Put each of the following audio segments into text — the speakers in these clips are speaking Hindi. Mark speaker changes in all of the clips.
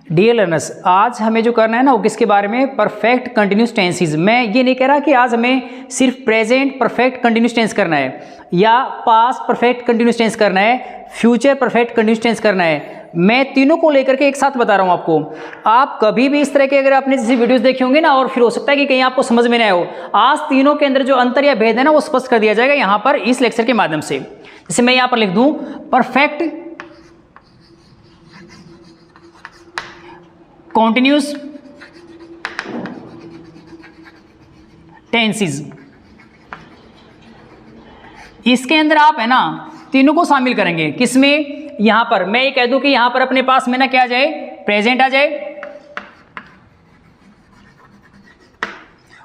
Speaker 1: डियर लर्नर्स, आज हमें जो करना है ना वो किसके बारे में, परफेक्ट कंटिन्यूस टेंसेस। मैं ये नहीं कह रहा कि आज हमें सिर्फ प्रेजेंट परफेक्ट कंटिन्यूस टेंस करना है या पास्ट परफेक्ट कंटिन्यूस टेंस करना है, फ्यूचर परफेक्ट कंटिन्यूस टेंस करना है। मैं तीनों को लेकर के एक साथ बता रहा हूँ आपको। आप कभी भी इस तरह के अगर आपने जैसे वीडियोस देखे होंगे ना और फिर हो सकता है कि कहीं आपको समझ में ना आए हो, आज तीनों के अंदर जो अंतर या भेद है ना वो स्पष्ट कर दिया जाएगा यहाँ पर इस लेक्चर के माध्यम से। जैसे मैं यहाँ पर लिख दूँ परफेक्ट कॉन्टिन्यूस टेंसेस, इसके अंदर आप है ना तीनों को शामिल करेंगे। किसमें, यहां पर मैं ये कह दूं कि यहां पर अपने पास में ना क्या आ जाए, प्रेजेंट आ जाए,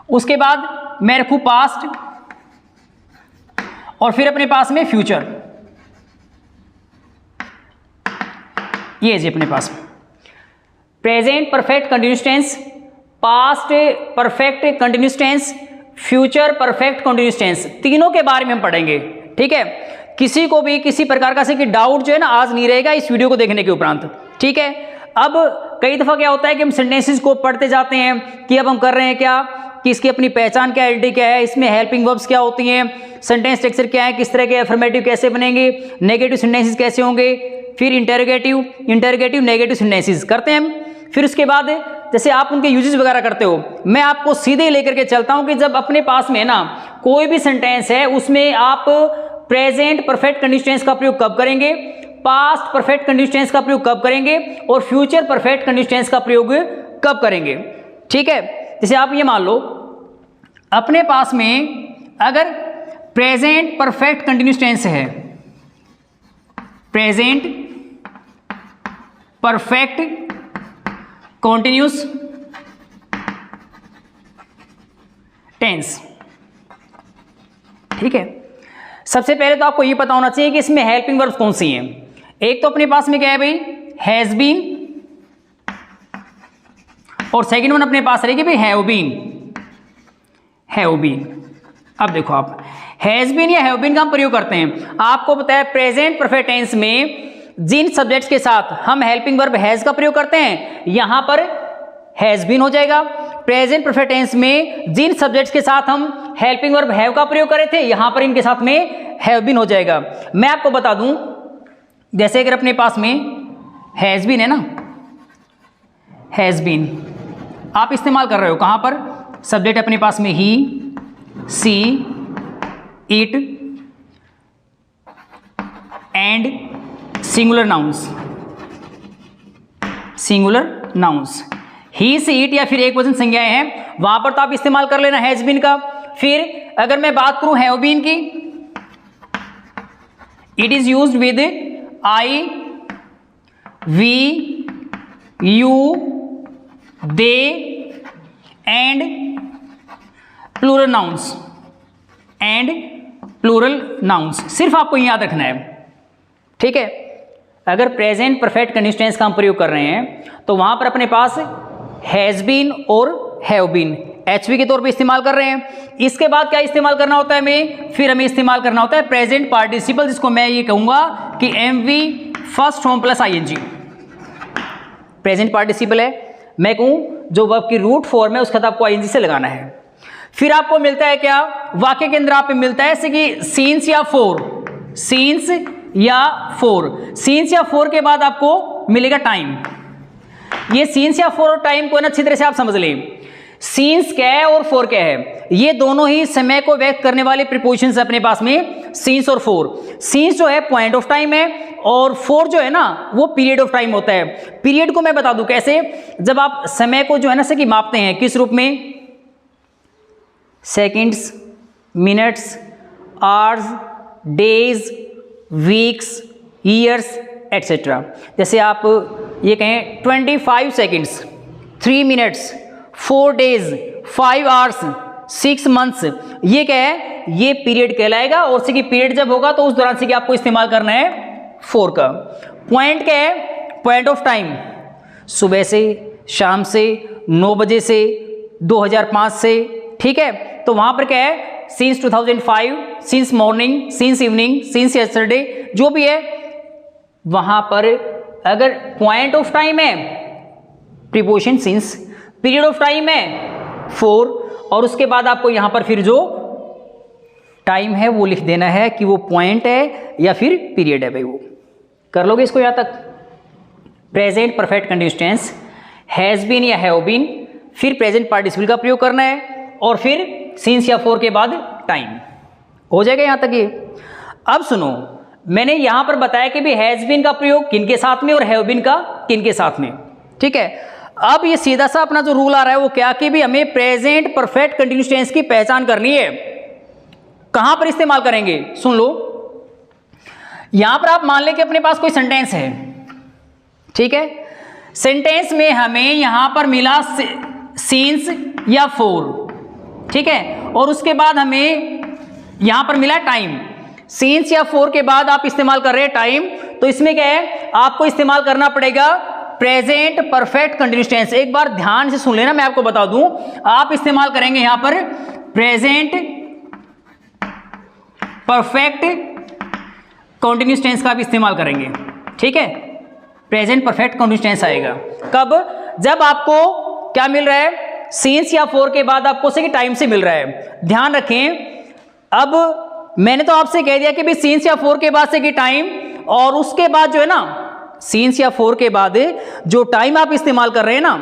Speaker 1: उसके बाद मैं रखूं पास्ट और फिर अपने पास में फ्यूचर। ये जी अपने पास present perfect continuous tense, past perfect continuous tense, future perfect continuous tense, तीनों के बारे में हम पढ़ेंगे। ठीक है, किसी को भी किसी प्रकार का से कि डाउट जो है ना आज नहीं रहेगा इस वीडियो को देखने के उपरांत। ठीक है, अब कई दफा क्या होता है कि हम सेंटेंसेस को पढ़ते जाते हैं कि अब हम कर रहे हैं क्या, कि इसकी अपनी पहचान क्या, आइडेंटिटी क्या है, इसमें हेल्पिंग वर्ब्स क्या होती हैं, सेंटेंस स्ट्रक्चर क्या है, किस तरह के अफर्मेटिव कैसे बनेंगे, नेगेटिव सेंटेंसेस कैसे होंगे, फिर इंटरोगेटिव नेगेटिव सेंटेंसेस करते हैं हम। फिर उसके बाद जैसे आप उनके यूजेस वगैरह करते हो, मैं आपको सीधे लेकर के चलता हूं कि जब अपने पास में ना कोई भी सेंटेंस है उसमें आप प्रेजेंट परफेक्ट कंटिन्यूस टेंस का प्रयोग कब करेंगे, पास्ट परफेक्ट कंटिन्यूस टेंस का प्रयोग कब करेंगे और फ्यूचर परफेक्ट कंटिन्यूस टेंस का प्रयोग कब करेंगे। ठीक है, जैसे आप ये मान लो अपने पास में अगर प्रेजेंट परफेक्ट कंटिन्यूस टेंस है, प्रेजेंट परफेक्ट कॉन्टिन्यूस टेंस। ठीक है, सबसे पहले तो आपको ये पता होना चाहिए कि इसमें हेल्पिंग वर्ब्स कौन सी हैं। एक तो अपने पास में क्या है भाई, हैज बीन, और सेकंड वन अपने पास रहेगी भाई हैव बीन। हैव बीन, अब देखो आप हैज बीन या हैव बीन का हम प्रयोग करते हैं। आपको पता है प्रेजेंट परफेक्ट टेंस में जिन सब्जेक्ट्स के साथ हम हेल्पिंग वर्ब हैज का प्रयोग करते हैं यहां पर हैज बीन हो जाएगा। प्रेजेंट परफेक्ट टेंस में जिन सब्जेक्ट्स के साथ हम हेल्पिंग वर्ब हैव का प्रयोग करे थे यहां पर इनके साथ में हैव बीन हो जाएगा। मैं आपको बता दूं, जैसे अगर अपने पास में हैज बीन है ना, हैज बीन आप इस्तेमाल कर रहे हो कहां पर, सब्जेक्ट अपने पास में he, she, it and singular nouns, singular nouns, he she it या फिर एक वचन संज्ञाएं हैं वहां पर तो आप इस्तेमाल कर लेना हैज बीन का। फिर अगर मैं बात करूं हैव बीन की, it is used with I, we, you, they and plural nouns, सिर्फ आपको याद रखना है। ठीक है, अगर प्रेजेंट परफेक्ट कंटिन्यूस टेंस का हम प्रयोग कर रहे हैं तो वहां पर अपने पास हैज बीन और हैव बीन एचवी के तौर पे इस्तेमाल कर रहे हैं। इसके बाद क्या इस्तेमाल करना होता है हमें, फिर हमें इस्तेमाल करना होता है प्रेजेंट पार्टिसिपल, जिसको मैं ये कहूंगा कि MV first form plus ING. Present participle है, मैं कहूं जो वर्ब की रूट फॉर्म है उसका तो आपको आईएनजी से लगाना है। फिर आपको मिलता है क्या, वाक्य के अंदर आप मिलता है जैसे कि सीन्स या फोर, सीन्स या फोर, सीन्स या फोर के बाद आपको मिलेगा टाइम। ये सीन्स या फोर और टाइम को ना अच्छी तरह से आप समझ लें। सीन्स क्या है और फोर क्या है, ये दोनों ही समय को व्यक्त करने वाले प्रीपोजिशंस अपने पास में, सीन्स और फोर। सीन्स जो है पॉइंट ऑफ टाइम है और फोर जो है ना वो पीरियड ऑफ टाइम होता है। पीरियड को मैं बता दूं कैसे, जब आप समय को जो है ना से कि मापते हैं किस रूप में, seconds, minutes, hours, days, weeks, years etcetera. जैसे आप ये कहें 25 seconds, 3 minutes, 4 days, 5 hours, 6 months, ये क्या है, ये पीरियड कहलाएगा। और से कि पीरियड जब होगा तो उस दौरान से कि आपको इस्तेमाल करना है फोर का। पॉइंट क्या है, पॉइंट ऑफ टाइम, सुबह से, शाम से, 9 बजे से, 2005 से। ठीक है, तो वहां पर क्या है, since 2005, since morning, since evening, since yesterday, जो भी है वहां पर अगर पॉइंट ऑफ टाइम है preposition since, period of time है 4, और उसके बाद आपको यहां पर फिर जो टाइम है वो लिख देना है कि वो पॉइंट है या फिर पीरियड है भाई। वो कर लोगे इसको यहां तक। Present perfect continuous tense, has been या हैव बीन, फिर प्रेजेंट पार्टिसिपल का प्रयोग करना है और फिर सिंस या फॉर के बाद टाइम। हो जाएगा यहां तक ये। अब सुनो, मैंने यहां पर बताया कि भी हैज बीन का प्रयोग किन के साथ में और हैव बीन का किन के साथ में, ठीक है। अब ये सीधा सा अपना जो रूल आ रहा है वो क्या कि भी हमें प्रेजेंट परफेक्ट कंटीन्यूअस टेंस की पहचान करनी है। कहां पर इस्तेमाल करेंगे सुन लो। यहां पर आप मान लें कि अपने पास कोई सेंटेंस है, ठीक है। सेंटेंस में हमें यहां पर मिला सिंस या फॉर, ठीक है, और उसके बाद हमें यहां पर मिला टाइम। सिंस या फॉर के बाद आप इस्तेमाल कर रहे हैं टाइम, तो इसमें क्या है, आपको इस्तेमाल करना पड़ेगा प्रेजेंट परफेक्ट कंटीन्यूअस टेंस। एक बार ध्यान से सुन लेना, मैं आपको बता दूं, आप इस्तेमाल करेंगे यहां पर प्रेजेंट परफेक्ट कंटीन्यूअस टेंस का भी इस्तेमाल करेंगे, ठीक है। प्रेजेंट परफेक्ट कंटीन्यूअस टेंस आएगा कब, जब आपको क्या मिल रहा है, सिंस या फॉर के बाद आपको से टाइम से मिल रहा है। ध्यान रखें, अब मैंने तो आपसे कह दिया कि भी सिंस या फॉर के बाद से कि टाइम, और उसके बाद जो है ना सिंस या फॉर के बाद जो टाइम आप इस्तेमाल कर रहे हैं ना,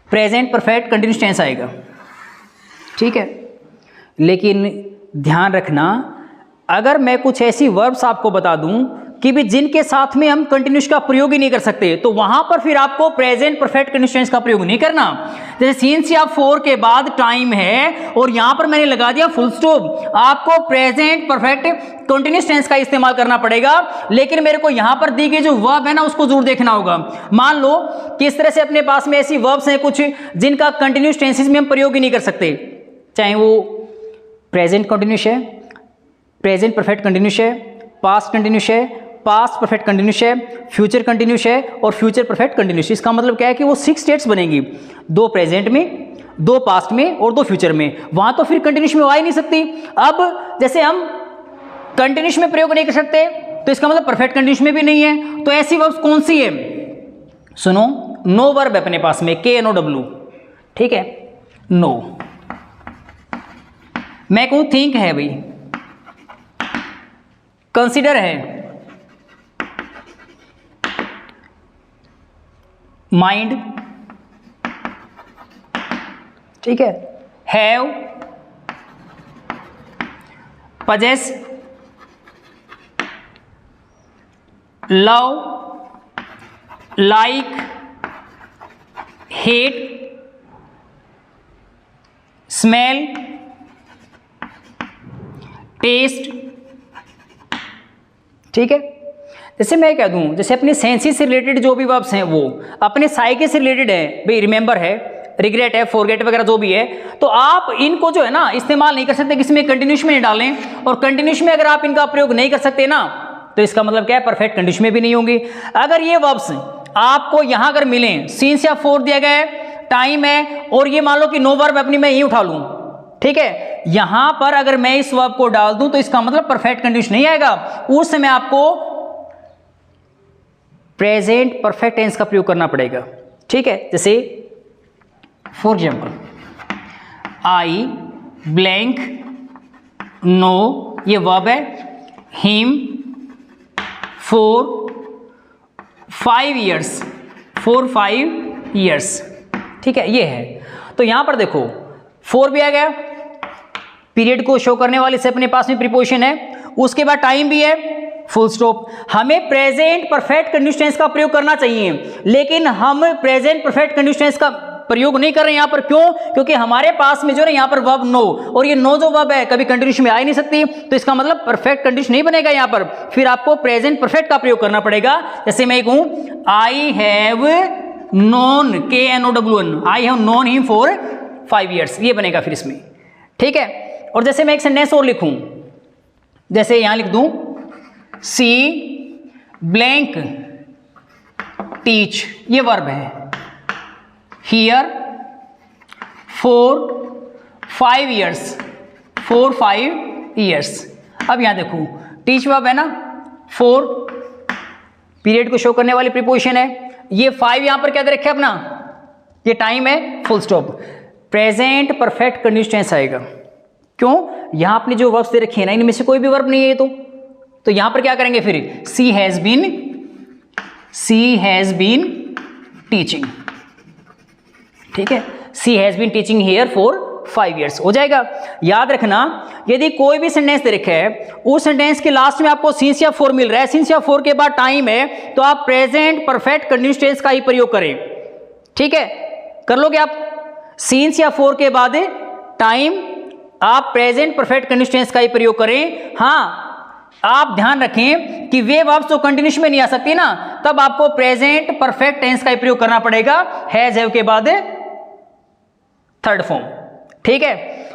Speaker 1: प्रेजेंट परफेक्ट कंटीन्यूअस टेंस आएगा, ठीक है। लेकिन ध्यान रखना, अगर मैं कुछ ऐसी वर्ब्स आपको बता दूं कि भी जिनके साथ में हम कंटिन्यूस का प्रयोग ही नहीं कर सकते, तो वहां पर फिर आपको प्रेजेंट परफेक्ट कंटीन्यूअस टेंस का प्रयोग नहीं करना। जैसे सिंस या फॉर के बाद टाइम है और यहां पर मैंने लगा दिया फुल स्टॉप, आपको प्रेजेंट परफेक्ट कंटीन्यूअस टेंस का इस्तेमाल करना पड़ेगा। लेकिन मेरे को यहां पर दी गई जो वर्ब है ना उसको जरूर देखना होगा। मान लो किस तरह से अपने पास में ऐसी वर्ब्स हैं कुछ जिनका कंटिन्यूअस टेंसेस में हम प्रयोग ही नहीं कर सकते, चाहे वो प्रेजेंट कंटिन्यूअस है, प्रेजेंट परफेक्ट कंटिन्यूअस है, पास्ट कंटिन्यूअस है, पास्ट परफेक्ट कंटिन्यूअस है, फ्यूचर कंटिन्यूअस है और फ्यूचर परफेक्ट कंटिन्यूअस। इसका मतलब क्या है कि वो 6 स्टेट्स बनेंगी, 2 प्रेजेंट में, 2 पास्ट में और 2 फ्यूचर में। वहां तो फिर कंटिन्यूअस में आ ही नहीं सकती। अब जैसे हम कंटिन्यूअस में प्रयोग नहीं कर सकते, तो इसका मतलब परफेक्ट कंटिन्यूअस में भी नहीं है। तो ऐसी वर्ब्स कौन सी है, सुनो, नो वर्ब है अपने पास में, KNOW, ठीक है, नो। मैं कहूं थिंक है भाई, कंसीडर है, माइंड, ठीक है, have, possess, love, like, hate, smell, taste, ठीक है। जैसे मैं कह दूं, जैसे अपने सेंसेस से रिलेटेड जो भी वर्ब्स हैं वो अपने साइके से रिलेटेड है, भाई रिमेंबर है, रिग्रेट है, फॉरगेट वगैरह जो भी है, तो आप इनको जो है ना इस्तेमाल नहीं कर सकते किसी में कंटिन्यूअस में नहीं डालें। और कंटिन्यूअस में अगर आप इनका प्रयोग नहीं कर सकते ना, तो इसका मतलब क्या है, परफेक्ट कंडीशन में भी नहीं होंगी। अगर ये वर्ब्स आपको यहां अगर मिलें, सिंस या फॉर दिया गया है, टाइम है, और ये मान लो कि नो वर्ब अपनी मैं यही उठा लूं, ठीक है, यहां पर अगर मैं इस वर्ब को डाल दूं तो इसका मतलब परफेक्ट कंडीशन नहीं आएगा। उस समय आपको प्रेजेंट परफेक्ट टेंस का प्रयोग करना पड़ेगा, ठीक है। जैसे for example, I blank know, ये वर्ब है, हिम फॉर 5 years, 4-5 years, ठीक है, ये है। तो यहां पर देखो 4 भी आ गया, पीरियड को शो करने वाले से अपने पास में प्रीपोजिशन है, उसके बाद टाइम भी है, फुल स्टॉप। हमें प्रेजेंट परफेक्ट कंटीन्यूअस टेंस का प्रयोग करना चाहिए, लेकिन हम प्रेजेंट परफेक्ट कंटीन्यूअस टेंस का प्रयोग नहीं कर रहे हैं यहां पर। क्यों? क्योंकि हमारे पास में जो है यहां पर वर्ब नो, और ये नो जो वर्ब है कभी कंटीन्यूअस में आ ही नहीं सकती, तो इसका मतलब परफेक्ट कंटीन्यूअस नहीं बनेगा यहां पर। फिर आपको प्रेजेंट परफेक्ट का प्रयोग करना पड़ेगा। जैसे मैं कहूं I have known, KNOWN, I have known him for 5 years, ये बनेगा फिर इसमें, ठीक है। और जैसे मैं एक सेंटेंस और लिखूं, जैसे यहां लिख दूं सी ब्लैंक टीच, ये वर्ब है, हियर फॉर 5 years, 4-5 years। अब यहां देखो टीच वर्ब है ना, 4 पीरियड को शो करने वाली प्रीपोजिशन है, ये 5 यहां पर क्या दे रखा है अपना, ये टाइम है, full stop. Present perfect continuous tense आएगा। क्यों? यहां अपने जो वर्ब्स दे रखे हैं ना, इनमें से कोई भी वर्ब नहीं है ये तो यहां पर क्या करेंगे फिर, सी हैज बीन टीचिंग, ठीक है, she has been teaching here for 5 years हो जाएगा। याद रखना, यदि कोई भी सेंटेंस दे रखा है, उस सेंटेंस के लास्ट में आपको सिंस या फॉर मिल रहा है, सिंस या फॉर के बाद टाइम है, तो आप प्रेजेंट परफेक्ट कंटिन्यूअस टेंस का ही प्रयोग करें। ठीक है, कर लोगे आप? सिंस या फॉर के बाद टाइम, आप प्रेजेंट परफेक्ट कंटिन्यूअस टेंस का ही प्रयोग करें। हाँ, आप ध्यान रखें कि वे वर्ब्स तो कंटिन्यूस में नहीं आ सकती ना, तब आपको प्रेजेंट परफेक्ट टेंस का ही प्रयोग करना पड़ेगा, हैज हैव के बाद थर्ड फॉर्म। ठीक है,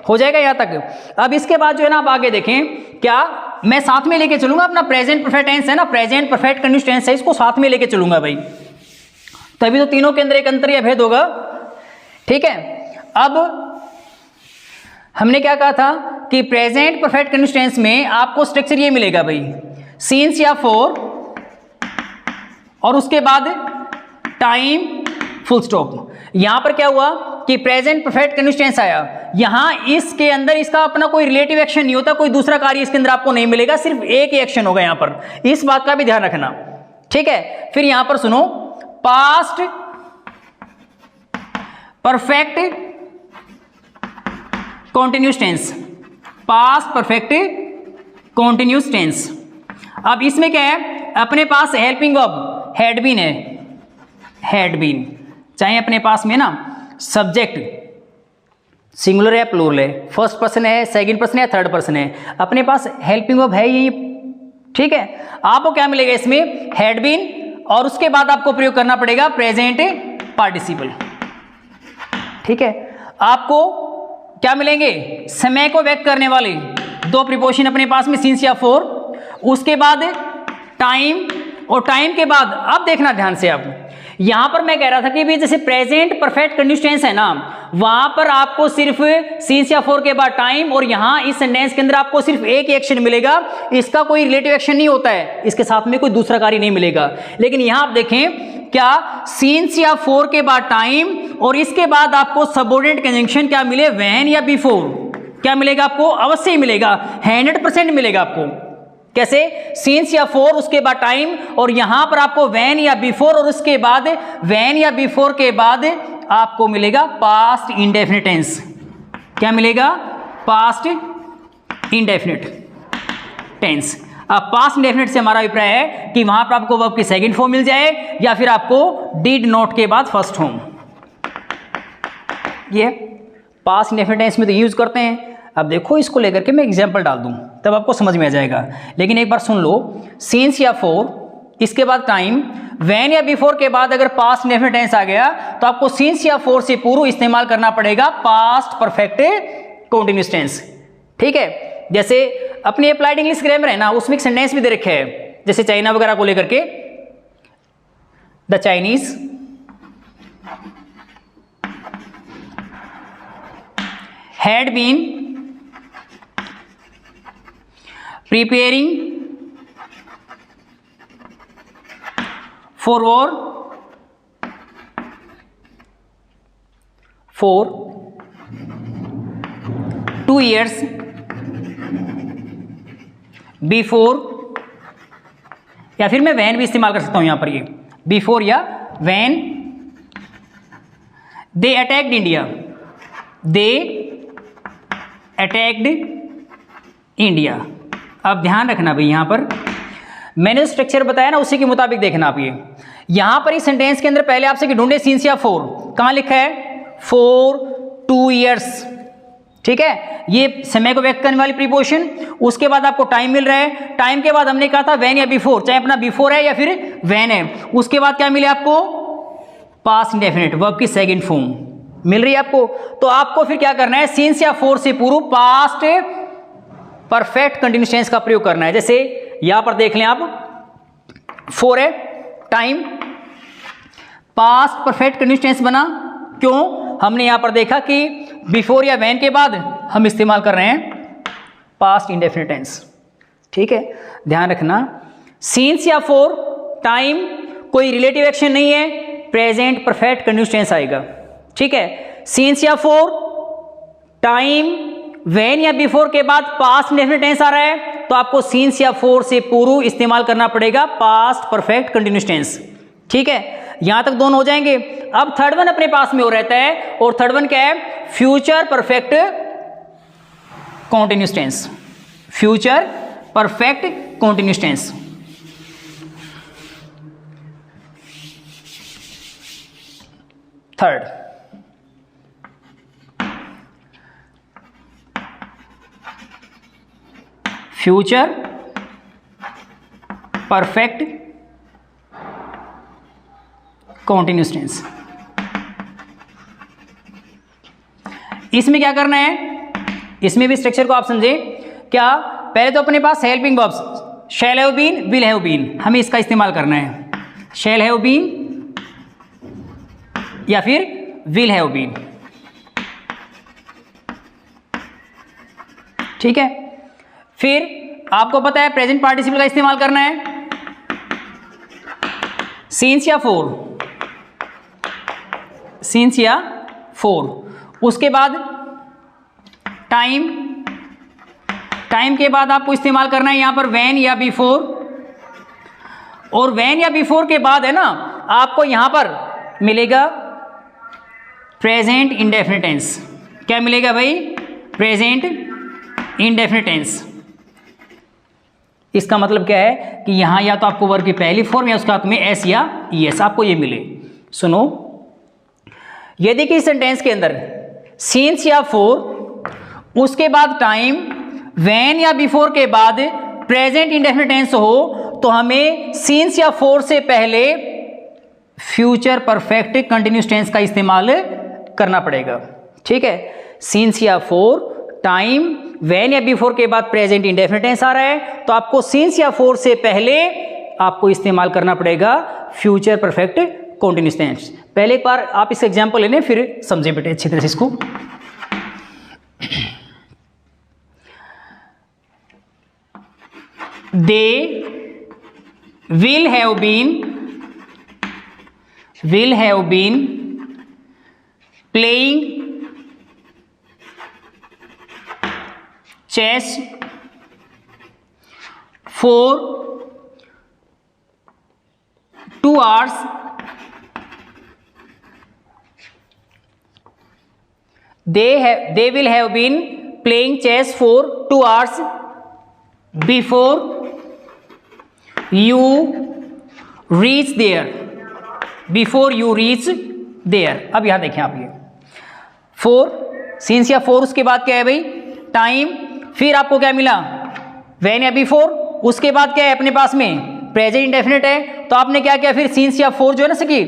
Speaker 1: हो जाएगा यहां तक। अब इसके बाद जो है ना, आप आगे देखें, क्या मैं साथ में लेके चलूंगा अपना प्रेजेंट परफेक्ट टेंस है ना, प्रेजेंट परफेक्ट कंटिन्यूअस टेंस है, इसको साथ में लेके चलूंगा भाई, तभी तो तीनों के अंदर एक अंतर या भेद होगा। ठीक है, अब हमने क्या कहा था कि प्रेजेंट परफेक्ट कंटिन्यूअस टेंस में आपको स्ट्रक्चर ये मिलेगा भाई, सिंस या फॉर और उसके बाद टाइम, फुल स्टॉप। यहां पर क्या हुआ कि प्रेजेंट परफेक्ट कंटिन्यूअस टेंस आया, यहां इसके अंदर इसका अपना कोई रिलेटिव एक्शन नहीं होता, कोई दूसरा कार्य इसके अंदर आपको नहीं मिलेगा, सिर्फ एक ही एक्शन होगा यहां पर, इस बात का भी ध्यान रखना। ठीक है, फिर यहां पर सुनो, past perfect continuous tense, past perfect continuous tense. अब इसमें क्या है, अपने पास हेल्पिंग वर्ब हैड बीन है, हैड बीन, चाहे अपने पास में ना सब्जेक्ट सिंगुलर है प्लूरल है, फर्स्ट पर्सन है, सेकंड पर्सन है, थर्ड पर्सन है, अपने पास हेल्पिंग वर्ब है ये। ठीक है, आपको क्या मिलेगा इसमें, हैड बीन, और उसके बाद आपको प्रयोग करना पड़ेगा प्रेजेंट पार्टिसिपल। ठीक है, आपको क्या मिलेंगे, समय को व्यक्त करने वाले दो प्रीपोजिशन अपने पास में, सिंस या फॉर, उसके बाद टाइम, और टाइम के बाद अब देखना ध्यान से, आप यहां पर मैं कह रहा था कि भी जैसे प्रेजेंट परफेक्ट कंटिन्यूअस टेंस है ना, वहां पर आपको सिर्फ सिंस या फॉर के बाद टाइम, और यहां इस सेंटेंस के अंदर आपको सिर्फ एक ही एक्शन मिलेगा, इसका कोई रिलेटिव एक्शन नहीं होता है, इसके साथ में कोई दूसरा कार्य नहीं मिलेगा। लेकिन यहां आप देखें, क्या सिंस या फॉर के बाद टाइम और इसके बाद आपको सबऑर्डिनेट कंजंक्शन क्या मिले, व्हेन या बिफोर, क्या मिलेगा आपको, अवश्य ही मिलेगा, 100% मिलेगा आपको। कैसे, सिंस या फॉर, उसके बाद टाइम, और यहां पर आपको व्हेन या बिफोर, और उसके बाद व्हेन या बिफोर के बाद आपको मिलेगा पास्ट इंडेफिनिट टेंस। क्या मिलेगा, पास्ट इंडेफिनिट टेंस। अब पास्ट इंडेफिनिट से हमारा अभिप्राय है कि वहां पर आपको वर्ब की सेकंड फॉर्म मिल जाए, या फिर आपको डिड नॉट के बाद फर्स्ट फॉर्म। ये पास्ट इंडेफिनिट टेंस में तो यूज करते हैं। अब देखो, इसको लेकर के मैं एग्जांपल डाल दूं तब आपको समझ में आ जाएगा, लेकिन एक बार सुन लो, सिंस या फॉर, इसके बाद टाइम, व्हेन या बिफोर के बाद अगर पास्ट इंडेफिनिट टेंस आ गया, तो आपको सिंस या फॉर से पूर्व इस्तेमाल करना पड़ेगा पास्ट परफेक्ट कंटीन्यूअस टेंस। ठीक है, जैसे अपनी अप्लाइड इंग्लिश ग्रामर है ना, उसमें एक सेंटेंस भी दे रखे है, जैसे चाइना वगैरह को लेकर के, the Chinese had been preparing for war for 2 years before, या फिर मैं when भी इस्तेमाल कर सकता हूं यहां पर, ये before या when they attacked India, they attacked India। अब ध्यान रखना भाई, यहां पर मैंने स्ट्रक्चर बताया ना, उसी के मुताबिक देखना आप। ये यहां पर इस सेंटेंस के अंदर पहले आपसे कि ढूंढे सिंस या फॉर, कहां लिखा है, फॉर 2 years। ठीक है, ये समय को व्यक्त करने वाली प्रीपोजिशन, उसके बाद आपको टाइम मिल रहा है, टाइम के बाद हमने कहा था व्हेन या बिफोर, चाहे अपना बिफोर है या फिर व्हेन है, उसके बाद क्या मिले आपको, पास्ट इंडेफिनिट वर्ब की सेकंड फॉर्म मिल रही है आपको। तो आपको फिर क्या करना है, सिंस या फॉर से पूर्व पास्ट परफेक्ट कंटिन्यूअस टेंस का प्रयोग करना है। जैसे यहां पर देख लें आप, फॉर है, time, past perfect continuous tense बना, क्यों, हमने यहां पर देखा कि बिफोर या व्हेन के बाद हम इस्तेमाल कर रहे हैं पास्ट इंडेफिनिट टेंस। ठीक है, ध्यान रखना, सिंस या फॉर, टाइम, कोई रिलेटिव एक्शन नहीं है, प्रेजेंट परफेक्ट कंटिन्यूअस टेंस आएगा। ठीक है, सिंस या फॉर, टाइम, व्हेन या बिफोर के बाद पास्ट इंडेफिनिट टेंस आ रहा है तो आपको सिंस या फॉर से पूर्व इस्तेमाल करना पड़ेगा पास्ट परफेक्ट कंटिन्यूअस टेंस। ठीक है, यहां तक दोनों हो जाएंगे। अब थर्ड वन अपने पास में हो रहता है, और थर्ड वन क्या है? Future perfect continuous tense. Future perfect continuous tense. Third, future perfect continuous tense. इसमें क्या करना है, इसमें भी स्ट्रक्चर को आप समझे क्या? पहले तो अपने पास helping verbs shall have been, will have been, हमें इसका इस्तेमाल करना है। शैल हैव बीन या फिर विल हैव बीन। ठीक है, फिर आपको पता है प्रेजेंट पार्टिसिपल का इस्तेमाल करना है, सिंस या फॉर, सिंस या फॉर। उसके बाद टाइम, टाइम के बाद आपको इस्तेमाल करना है यहां पर व्हेन या बिफोर, और व्हेन या बिफोर के बाद है ना आपको यहां पर मिलेगा प्रेजेंट इंडेफिनिट टेंस। क्या मिलेगा भाई? Present indefinite tense. इसका मतलब क्या है कि यहां या तो आपको वर्ब की पहली फॉर्म या उसके हाथ में एस या ईएस आपको ये मिले। सुनो, यदि कि सेंटेंस के अंदर सिंस या फॉर, उसके बाद टाइम, व्हेन या बिफोर के बाद प्रेजेंट इंडेफिनिट टेंस हो तो हमें सिंस या फॉर से पहले फ्यूचर परफेक्ट कंटिन्यूअस टेंस का इस्तेमाल करना पड़ेगा। ठीक है, सिंस या फॉर, टाइम, व्हेन या बिफोर के बाद प्रेजेंट इंडेफिनिट टेंस आ रहा है तो आपको सिंस या फॉर से पहले आपको इस्तेमाल करना पड़ेगा फ्यूचर परफेक्ट कंटिन्यूअस टेंस। पहले एक बार आप इस एग्जांपल लेने फिर समझें बेटे अच्छी तरह से इसको। They will have been playing chess for 2 hours they will have been playing chess for 2 hours before you reach there, before you reach there। अब यहां देखें आप, ये फोर, सिंस या फोर, उसके बाद क्या है भाई? टाइम, फिर आपको क्या मिला? व्हेन या बिफोर, उसके बाद क्या है अपने पास में? प्रेजेंट इंडेफिनिट है। तो आपने क्या किया फिर? सिंस या फोर जो है ना सकी,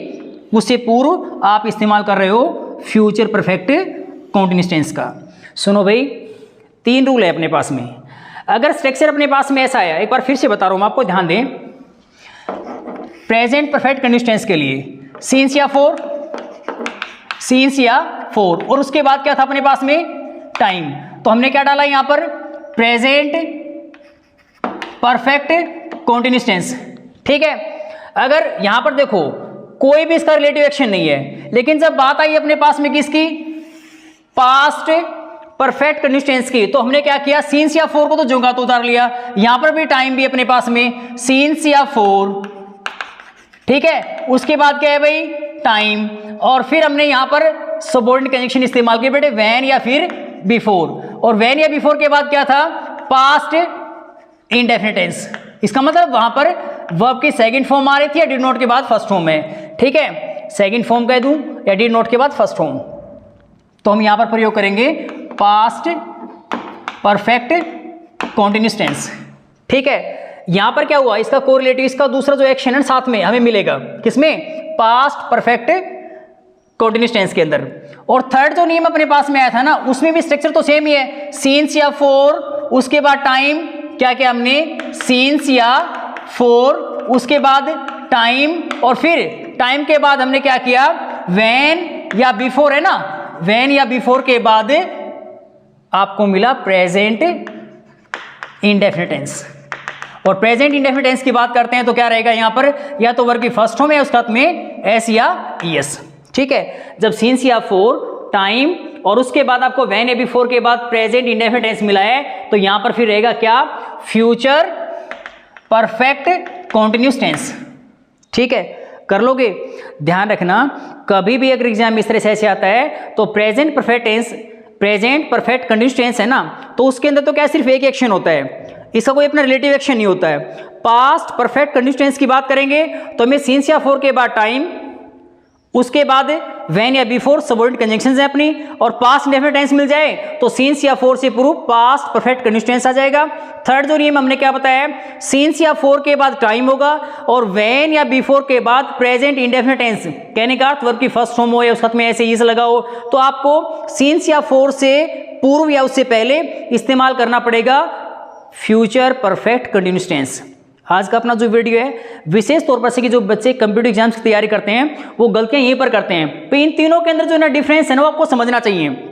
Speaker 1: उससे पूर्व आप इस्तेमाल कर रहे हो फ्यूचर परफेक्ट कंटिन्यूअस टेंस का। सुनो भाई, 3 रूल है अपने पास में। अगर स्ट्रक्चर अपने पास में ऐसा आया, एक बार फिर से बता रहा हूं मैं आपको, ध्यान दें। प्रेजेंट परफेक्ट कंटिन्यूअस टेंस के लिए सिंस या फोर, सिंस या फोर, और उसके बाद क्या था अपने पास में? टाइम। तो हमने क्या डाला यहां पर? Present perfect continuous tense. ठीक है, अगर यहां पर देखो कोई भी इसका रिलेटिव एक्शन नहीं है, लेकिन जब बात आई अपने पास में किसकी? पास्ट परफेक्ट कंटिन्यूअस टेंस की, तो हमने क्या किया? सिंस या फोर को तो जोगा तो उतार लिया, यहां पर भी टाइम भी अपने पास में सिंस या फोर। ठीक है, उसके बाद क्या है भाई? टाइम, और फिर हमने यहां पर सबऑर्डिनेट कंजंक्शन इस्तेमाल किया बेटे, व्हेन या फिर बिफोर, और व्हेन या बिफोर के बाद क्या था? Past indefinite tense. इसका मतलब वहां पर वर्ब की सेकंड फॉर्म आ रही थी या डिड नॉट के बाद फर्स्ट फॉर्म है। ठीक है, सेकंड फॉर्म कह दूं या डिड नॉट के बाद फर्स्ट फॉर्म, तो हम यहां पर प्रयोग करेंगे पास्ट परफेक्ट कंटिन्यूअस टेंस। ठीक है, यहां पर क्या हुआ? इसका कोरिलेटिव, इसका दूसरा जो एक्शन है साथ में हमें मिलेगा किसमें? पास्ट परफेक्ट कंटिन्यूअस टेंस के अंदर। और थर्ड जो नियम अपने पास में आया था ना, उसमें भी स्ट्रक्चर तो सेम ही है, सिंस या फोर, उसके बाद टाइम, क्या क्या हमने? सिंस या फोर, उसके बाद टाइम, और फिर टाइम के बाद हमने क्या किया? व्हेन या बिफोर है ना, व्हेन या बिफोर के बाद आपको मिला प्रेजेंट इंडेफिनिट टेंस। और प्रेजेंट इंडेफिनिट टेंस की बात करते हैं तो क्या रहेगा यहाँ पर, या तो वर्ब की फर्स्ट फॉर्म है उसके साथ में एस या ईएस। ठीक है, जब सिंस या फॉर, टाइम और उसके बाद आपको व्हेन या बिफोर के बाद प्रेजेंट इंडेफिनिट टेंस मिला है तो यहां पर फिर रहेगा क्या, फ्यूचर परफेक्ट कंटीन्यूअस टेंस। ठीक है, कर लोगे। ध्यान रखना कभी भी अगर एग्जाम इस तरह से ऐसे आता है तो present perfect tense, present perfect continuous tense है ना, तो उसके अंदर तो क्या सिर्फ एक एक्शन होता है, इसका कोई अपना रिलेटिव एक्शन नहीं होता है। पास्ट परफेक्ट कंटीन्यूअस टेंस की बात करेंगे तो हमें सिंस या फॉर के बाद टाइम, उसके बाद व्हेन या बिफोर सबऑर्डिनेट कंजंक्शंस है अपनी, और पास्ट इंडेफिनिट टेंस मिल जाए तो सिंस या फॉर से प्रूव पास्ट परफेक्ट कंटीन्यूअस टेंस आ जाएगा। थर्ड जो नियम हमने क्या बताया, सिंस या फॉर के बाद टाइम होगा और व्हेन या बिफोर के बाद प्रेजेंट इंडेफिनिट टेंस, कहने का अर्थ वर्ब की फर्स्ट फॉर्म हो या उसके साथ में ऐसे इज लगा हो, तो आपको सिंस या फॉर से पूर्व या उससे पहले इस्तेमाल करना पड़ेगा फ्यूचर परफेक्ट कंटीन्यूअस टेंस। आज का अपना जो वीडियो है विशेष तौर पर से कि जो बच्चे कंप्यूटर एग्जाम्स की तैयारी करते हैं वो गलतियां यहीं पर करते हैं, तो इन तीनों के अंदर जो ना डिफरेंस है ना वो आपको समझना चाहिए।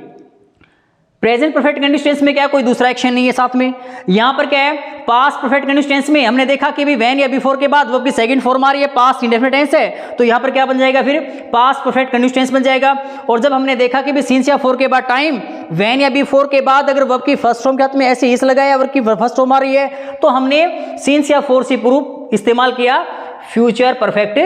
Speaker 1: प्रेजेंट परफेक्ट कंटीन्यूअस टेंस में क्या कोई दूसरा एक्शन नहीं है साथ में, यहां पर क्या है पास्ट परफेक्ट कंटीन्यूअस टेंस में हमने देखा कि भी व्हेन या बिफोर के बाद वर्ब की सेकंड फॉर्म आ रही है, पास्ट इंडेफिनिट टेंस है, तो यहां पर क्या बन जाएगा फिर पास्ट परफेक्ट कंटीन्यूअस टेंस बन जाएगा। और जब हमने देखा कि भी सिंस या फॉर के बाद टाइम, व्हेन या बिफोर के बाद अगर वर्ब की फर्स्ट फॉर्म के हाथ में ऐसे इस लगाया, वर्ब की फर्स्ट फॉर्म आ रही है, तो हमने सिंस या फॉर से प्रूव इस्तेमाल किया फ्यूचर परफेक्ट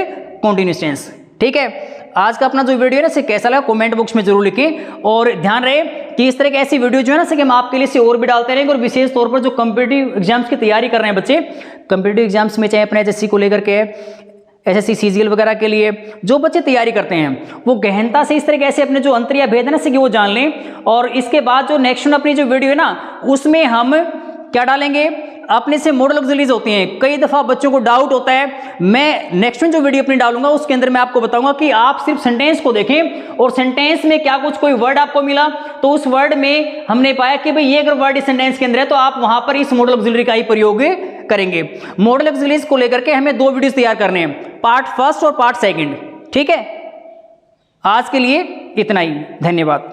Speaker 1: कंटीन्यूअस टेंस। ठीक है, आज का अपना जो वीडियो है ना, इसे कैसा लगा कमेंट बॉक्स में जरूर लिखें, और ध्यान रहे कि इस तरह की ऐसी वीडियो जो है ना कि हम आपके लिए से और भी डालते रहेंगे। और विशेष तौर पर जो कॉम्पिटिटिव एग्जाम्स की तैयारी कर रहे हैं बच्चे, कॉम्पिटिटिव एग्जाम्स में चाहे अपने एचएससी को लेकर के, एसएससी सीजीएल वगैरह के लिए जो बच्चे तैयारी करते हैं वो गहनता से इस तरह के ऐसे अपने जो अंतर या भेद है ना कि वो जान लें। और इसके बाद जो नेक्स्ट अपनी जो वीडियो है ना उसमें हम क्या डालेंगे, अपने से मॉडल ऑक्सिलरीज होती हैं। कई दफा बच्चों को डाउट होता है, मैं नेक्स्ट में जो वीडियो अपनी डालूंगा उसके अंदर मैं आपको बताऊंगा कि आप सिर्फ सेंटेंस को देखें और सेंटेंस में क्या कुछ कोई वर्ड आपको मिला तो उस वर्ड में हमने पाया कि भाई ये अगर वर्ड इस सेंटेंस के अंदर है तो आप वहां पर इस मॉडल ऑक्सिलरी का ही प्रयोग करेंगे। मॉडल ऑक्सिलरीज को लेकर के हमें 2 वीडियोस तैयार करने हैं, पार्ट फर्स्ट और पार्ट सेकंड। ठीक है, आज के लिए इतना ही, धन्यवाद।